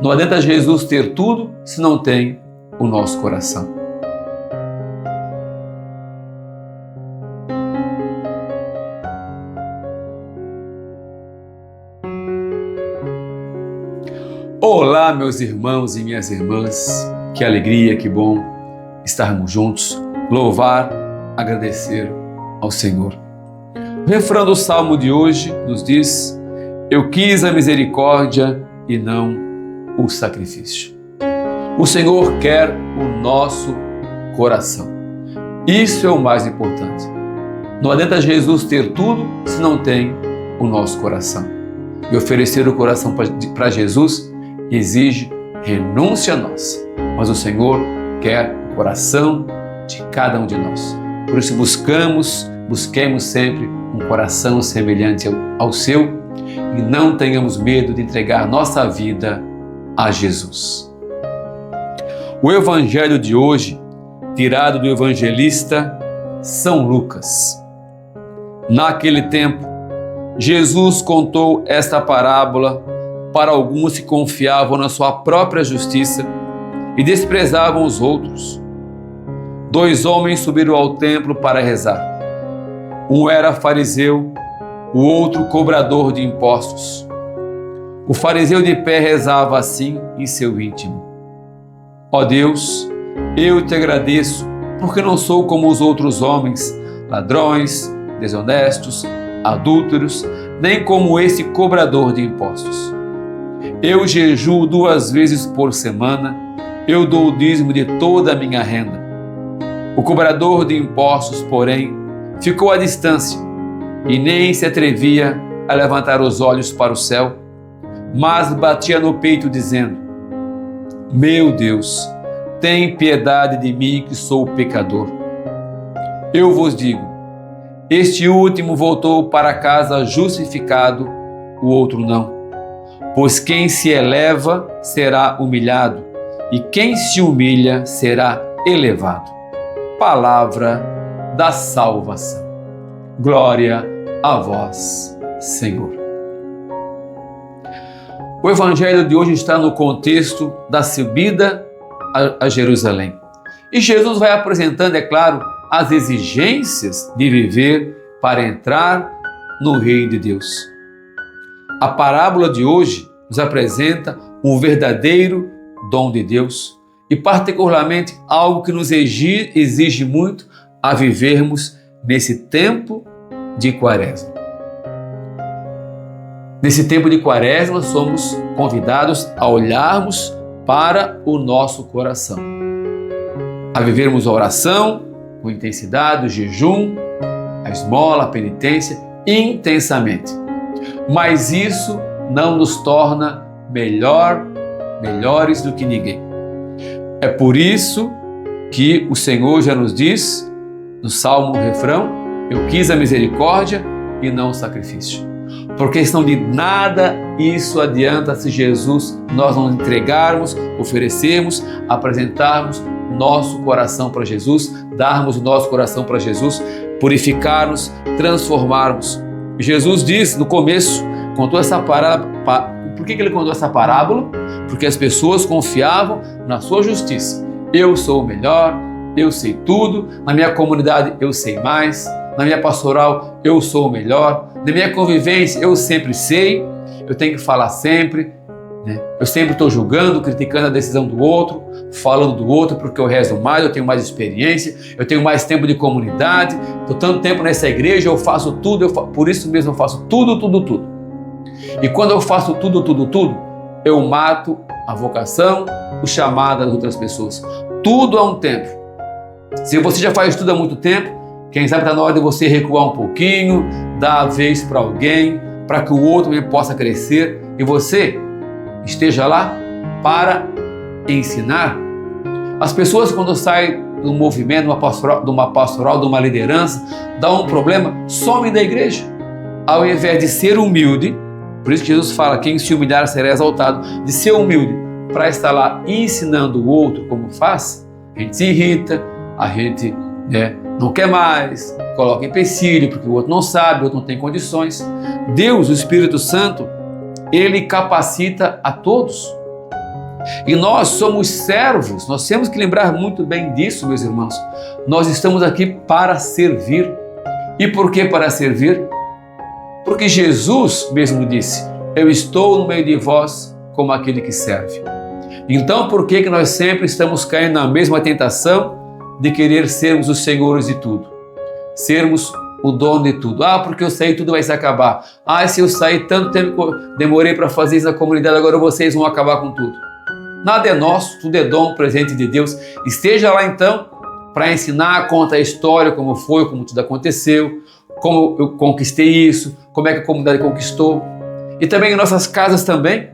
Não adianta Jesus ter tudo se não tem o nosso coração. Olá, meus irmãos e minhas irmãs, que alegria, que bom estarmos juntos, louvar, agradecer ao Senhor. O refrão do Salmo de hoje nos diz: eu quis a misericórdia e não o sacrifício. O Senhor quer o nosso coração. Isso é o mais importante. Não adianta Jesus ter tudo se não tem o nosso coração. E oferecer o coração para Jesus exige renúncia nossa, mas o Senhor quer o coração de cada um de nós. Por isso busquemos sempre um coração semelhante ao seu e não tenhamos medo de entregar nossa vida a Jesus. O evangelho de hoje, tirado do evangelista São Lucas. Naquele tempo, Jesus contou esta parábola para alguns que confiavam na sua própria justiça e desprezavam os outros. 2 homens subiram ao templo para rezar. Um era fariseu, o outro cobrador de impostos. O fariseu de pé rezava assim em seu íntimo: ó Deus, eu te agradeço porque não sou como os outros homens, ladrões, desonestos, adúlteros, nem como esse cobrador de impostos. Eu jejuo 2 vezes por semana, eu dou o dízimo de toda a minha renda. O cobrador de impostos, porém, ficou à distância e nem se atrevia a levantar os olhos para o céu, mas batia no peito dizendo: meu Deus, tem piedade de mim que sou pecador. Eu vos digo, este último voltou para casa justificado, o outro não. Pois quem se eleva será humilhado, e quem se humilha será elevado. Palavra da salvação. Glória a vós, Senhor. O evangelho de hoje está no contexto da subida a Jerusalém. E Jesus vai apresentando, é claro, as exigências de viver para entrar no reino de Deus. A parábola de hoje nos apresenta um verdadeiro dom de Deus e particularmente algo que nos exige muito a vivermos nesse tempo de Quaresma. Nesse tempo de Quaresma somos convidados a olharmos para o nosso coração, a vivermos a oração com intensidade, o jejum, a esmola, a penitência intensamente. Mas isso não nos torna melhores do que ninguém. É por isso que o Senhor já nos diz, no Salmo, o refrão: eu quis a misericórdia e não o sacrifício. Porque senão de nada isso adianta se Jesus nós não entregarmos, oferecermos, apresentarmos nosso coração para Jesus, darmos o nosso coração para Jesus, purificarmos, transformarmos. Jesus diz no começo, contou essa parábola. Por que ele contou essa parábola? Porque as pessoas confiavam na sua justiça. Eu sou o melhor, eu sei tudo, na minha comunidade eu sei mais, na minha pastoral eu sou o melhor, na minha convivência eu sempre sei, eu tenho que falar sempre, né? Eu sempre estou julgando, criticando a decisão do outro, falando do outro porque eu rezo mais, eu tenho mais experiência, eu tenho mais tempo de comunidade, estou tanto tempo nessa igreja, eu faço tudo, por isso mesmo eu faço tudo. E quando eu faço tudo, eu mato a vocação, o chamado das outras pessoas. Tudo há um tempo. Se você já faz tudo há muito tempo, quem sabe está na hora de você recuar um pouquinho, dar a vez para alguém, para que o outro também possa crescer e você esteja lá para ensinar. As pessoas, quando saem de um movimento, de uma pastoral, de uma liderança, dá um problema, somem da igreja. Ao invés de ser humilde, por isso que Jesus fala: quem se humilhar será exaltado, de ser humilde para estar lá ensinando o outro como faz, a gente se irrita, a gente não quer mais, coloca empecilho porque o outro não sabe, o outro não tem condições. Deus, o Espírito Santo, ele capacita a todos. E nós somos servos, nós temos que lembrar muito bem disso, meus irmãos. Nós estamos aqui para servir. E por que para servir? Porque Jesus mesmo disse: eu estou no meio de vós como aquele que serve. Então por que nós sempre estamos caindo na mesma tentação de querer sermos os senhores de tudo? Sermos o dono de tudo. Porque eu saí, tudo vai se acabar. Se eu saí, tanto tempo demorei para fazer isso na comunidade, agora vocês vão acabar com tudo. Nada é nosso, tudo é dom, presente de Deus. Esteja lá então para ensinar, conta a história, como foi, como tudo aconteceu, como eu conquistei isso, como é que a comunidade conquistou. E também em nossas casas também,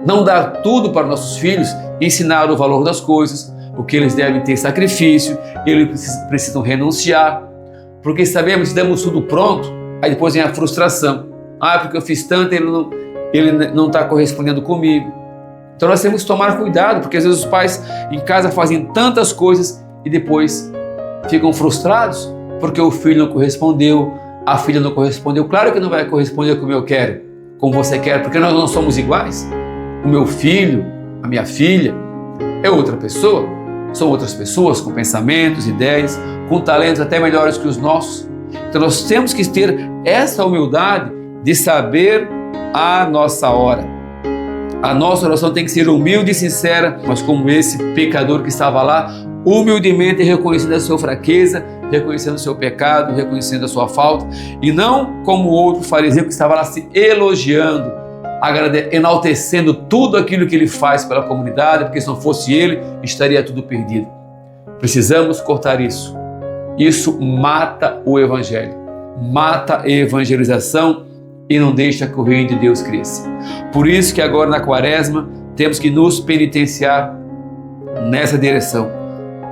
não dar tudo para nossos filhos, ensinar o valor das coisas, o que eles devem ter sacrifício, eles precisam renunciar, porque sabemos que damos tudo pronto, aí depois vem a frustração. Porque eu fiz tanto, ele não está correspondendo comigo. Então nós temos que tomar cuidado, porque às vezes os pais em casa fazem tantas coisas e depois ficam frustrados, porque o filho não correspondeu, a filha não correspondeu. Claro que não vai corresponder como eu quero, como você quer, porque nós não somos iguais. O meu filho, a minha filha, é outra pessoa, são outras pessoas com pensamentos, ideias, com talentos até melhores que os nossos. Então nós temos que ter essa humildade de saber a nossa hora. A nossa oração tem que ser humilde e sincera, mas como esse pecador que estava lá, humildemente reconhecendo a sua fraqueza, reconhecendo o seu pecado, reconhecendo a sua falta, e não como o outro fariseu que estava lá se elogiando, enaltecendo tudo aquilo que ele faz pela comunidade, porque se não fosse ele, estaria tudo perdido. Precisamos cortar isso. Isso mata o evangelho, mata a evangelização e não deixa que o reino de Deus cresça. Por isso que agora na quaresma temos que nos penitenciar nessa direção.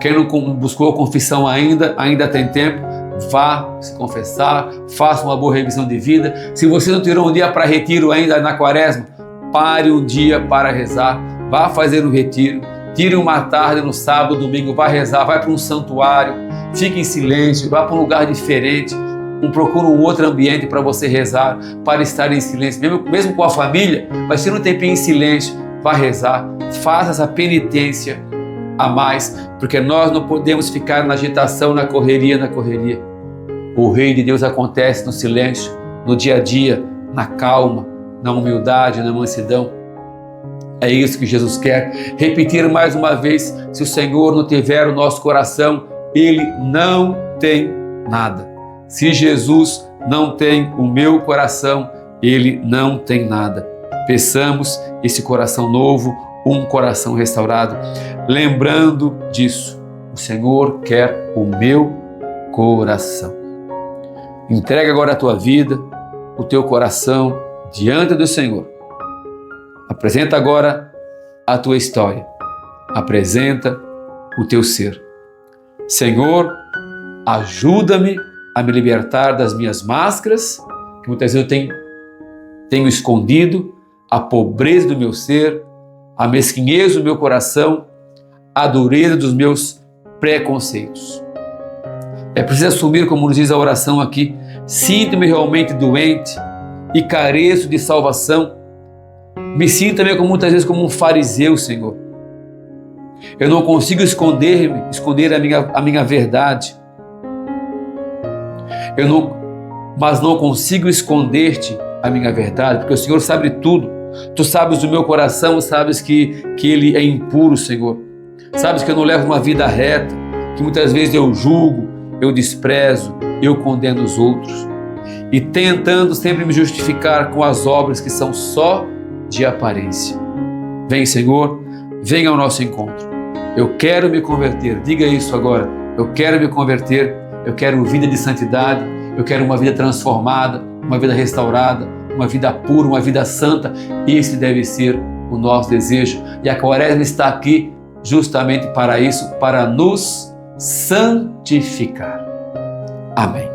Quem não buscou a confissão ainda tem tempo, vá se confessar, faça uma boa revisão de vida. Se você não tirou um dia para retiro ainda na quaresma, pare um dia para rezar, vá fazer um retiro, tire uma tarde no sábado, domingo, vá rezar, vai para um santuário, fique em silêncio, vá para um lugar diferente, procura um outro ambiente para você rezar, para estar em silêncio, mesmo com a família, mas se não tem tempinho em silêncio, vá rezar, faça essa penitência a mais, porque nós não podemos ficar na agitação, na correria. O reino de Deus acontece no silêncio, no dia a dia, na calma, na humildade, na mansidão. É isso que Jesus quer. Repetir mais uma vez: se o Senhor não tiver o nosso coração, Ele não tem nada. Se Jesus não tem o meu coração, Ele não tem nada. Peçamos esse coração novo, um coração restaurado, lembrando disso. O Senhor quer o meu coração. Entrega agora a tua vida, o teu coração diante do Senhor. Apresenta agora a tua história. Apresenta o teu ser. Senhor, ajuda-me a me libertar das minhas máscaras, que muitas vezes eu tenho escondido, a pobreza do meu ser, a mesquinhez do meu coração, a dureza dos meus preconceitos. É preciso assumir, como nos diz a oração aqui: sinto-me realmente doente e careço de salvação. Me sinto também muitas vezes como um fariseu, Senhor. Eu não consigo esconder a minha verdade. Mas não consigo esconder-te a minha verdade, porque o Senhor sabe tudo. Tu sabes do meu coração, sabes que ele é impuro, Senhor. Sabes que eu não levo uma vida reta, que muitas vezes eu julgo, eu desprezo, eu condeno os outros. E tentando sempre me justificar com as obras que são só de aparência. Vem, Senhor, vem ao nosso encontro. Eu quero me converter, diga isso agora. Eu quero me converter, eu quero vida de santidade, eu quero uma vida transformada, uma vida restaurada, uma vida pura, uma vida santa. Esse deve ser o nosso desejo. E a quaresma está aqui justamente para isso, para nos santificar. Amém.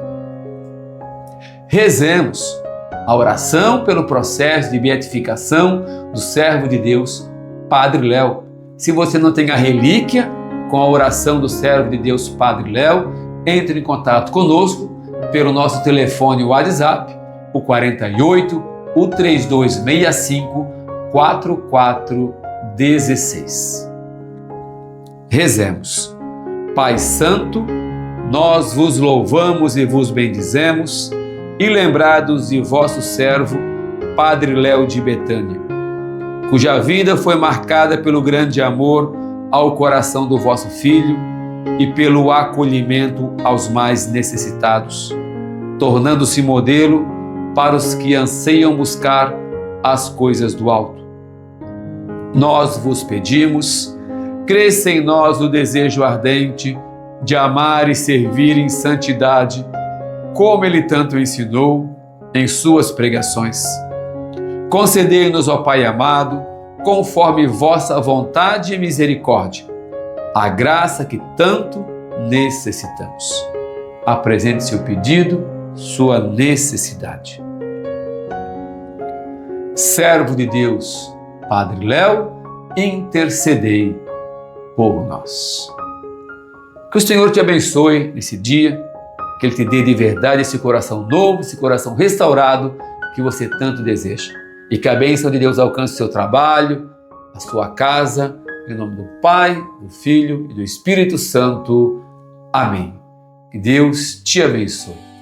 Rezemos a oração pelo processo de beatificação do servo de Deus, Padre Léo. Se você não tem a relíquia com a oração do servo de Deus, Padre Léo, entre em contato conosco pelo nosso telefone WhatsApp, o 48 3265 4420. 16. Rezemos. Pai Santo, nós vos louvamos e vos bendizemos, e lembrados de vosso servo, Padre Léo de Betânia, cuja vida foi marcada pelo grande amor ao coração do vosso Filho e pelo acolhimento aos mais necessitados, tornando-se modelo para os que anseiam buscar as coisas do alto. Nós vos pedimos, cresça em nós o desejo ardente de amar e servir em santidade, como ele tanto ensinou em suas pregações. Concedei-nos, ó Pai amado, conforme vossa vontade e misericórdia, a graça que tanto necessitamos. Apresente seu pedido, sua necessidade. Servo de Deus, Padre Léo, intercedei por nós. Que o Senhor te abençoe nesse dia, que Ele te dê de verdade esse coração novo, esse coração restaurado que você tanto deseja. E que a bênção de Deus alcance o seu trabalho, a sua casa, em nome do Pai, do Filho e do Espírito Santo. Amém. Que Deus te abençoe.